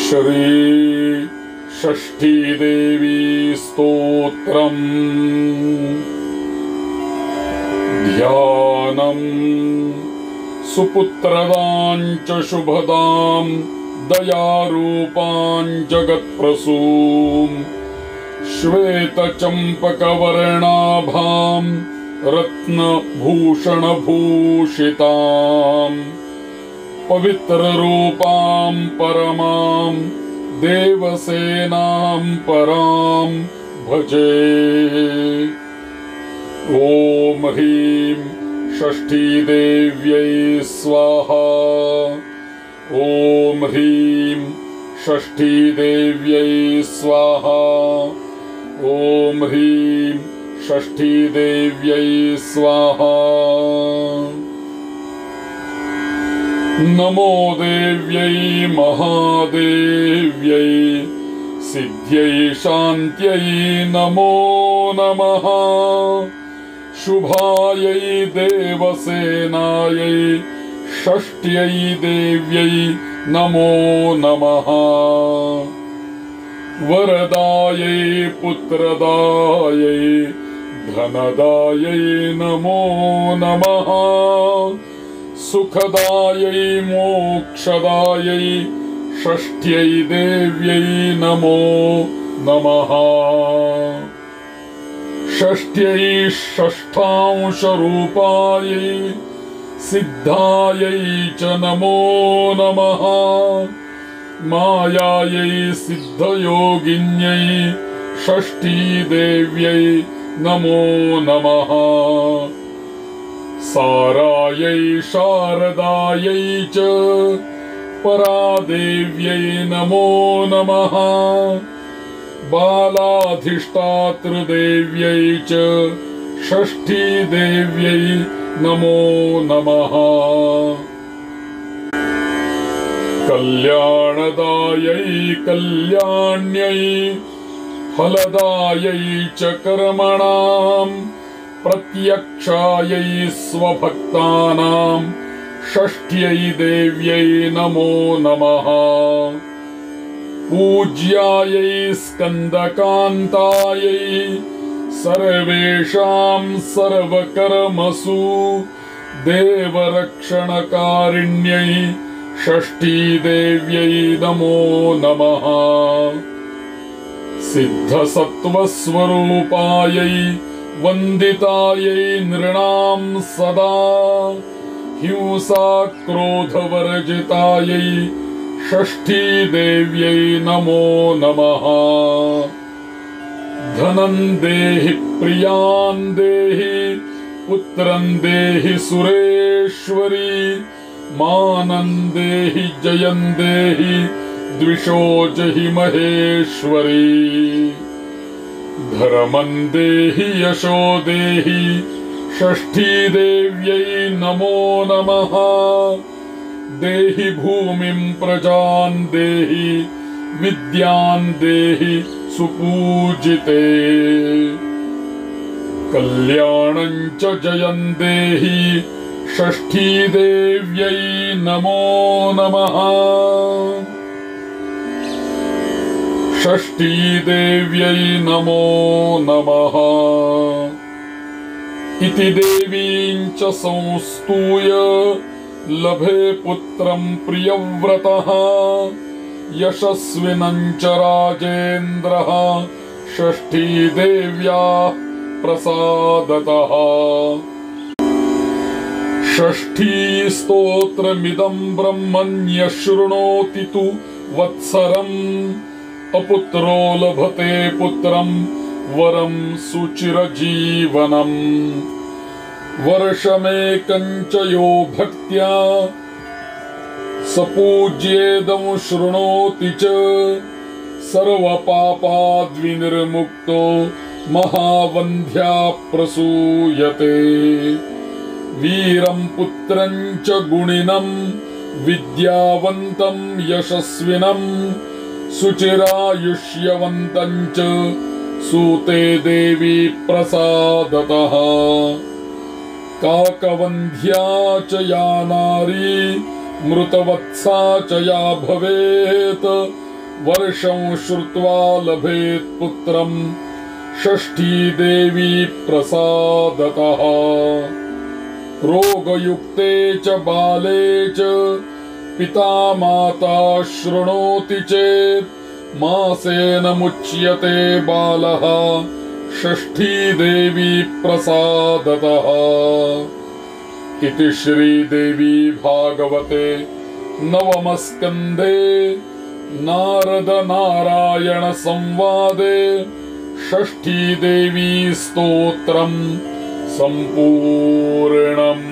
श्री षष्ठीदेवी स्तोत्रम्। ध्यानम् सुपुत्रदां च शुभदां दयारूपां जगत्प्रसूं श्वेतचम्पकवर्णाभां रत्नभूषणभूषितां पवित्ररूपां परमां देवसेनां परां भजे। ॐ ह्रीं षष्ठीदेव्यै स्वाहा। ॐ ह्रीं षष्ठीदेव्यै स्वाहा। ॐ ह्रीं षष्ठीदेव्यै स्वाहा। नमो देव्यै महादेव्यै सिद्ध्यै शान्त्यै नमो नमः। शुभायै देवसेनायै षष्ट्यै देव्यै नमो नमः। वरदायै पुत्रदायै धनदायै नमो नमः। सुखदायै मोक्षदायै षष्ट्यै देव्यै नमो नमः। षष्ट्यै षष्ठांशरूपायै सिद्धायै च नमो नमः। मायायै सिद्धयोगिन्यै षष्ठीदेव्यै नमो नमः। सारायै शारदायै च परादेव्यै नमो नमः। बालाधिष्ठातृदेव्यै च षष्ठीदेव्यै नमो नमः। कल्याणदायै कल्याण्यै फलदायै च कर्मणां प्रत्यक्षायै स्वभक्तानां षष्ट्यै देव्यै नमो नमः। पूज्यायै स्कन्दकान्तायै सर्वेषां सर्वकर्मसु देवरक्षणकारिण्यै षष्ठीदेव्यै नमो नमः। सिद्धसत्त्वस्वरूपायै वन्दितायै नृणां सदा हिंसाक्रोधवर्जितायै षष्ठीदेव्यै नमो नमः। धनं देहि प्रियान् देहि पुत्रं देहि सुरेश्वरी मानं देहि जयं देहि द्विषो जहि महेश्वरी। धर्मं देहि यशो देहि षष्ठीदेव्यै नमो नमः। देहि भूमिं प्रजां देहि विद्यां देहि सुपूजिते। कल्याणं च जयं देहि षष्ठीदेव्यै नमो नमः। षष्ठीदेव्यै नमो नमः। इति देवीं च संस्तूय लभे पुत्रं प्रियव्रतः यशस्विनं च राजेन्द्रः षष्ठीदेव्याः प्रसादतः। षष्ठीस्तोत्रमिदं ब्रह्मण्यः शृणोति तु वत्सरम् अपुत्रो लभते पुत्रं वरं सुचिरजीवनम्। वर्षमेकं च यो भक्त्या स पूज्येदं शृणोति च सर्वपापाद्विनिर्मुक्तो महावन्ध्या प्रसूयते। वीरं पुत्रं च गुणिनं विद्यावन्तं यशस्विनं सुचिरायुष्यवन्तं च सूते देवी प्रसादतः। काकवन्ध्या च या नारी मृतवत्सा च या भवेत् वर्षं श्रुत्वा लभेत् पुत्रं षष्ठी देवी प्रसादतः। रोगयुक्ते च बाले च पिता माता शृणोति चेत् मासेन मुच्यते बालः षष्ठी देवी प्रसादतः। इति श्रीदेवी भागवते नवमस्कन्धे नारद नारायण संवादे षष्ठी देवी स्तोत्रम् सम्पूर्णम्।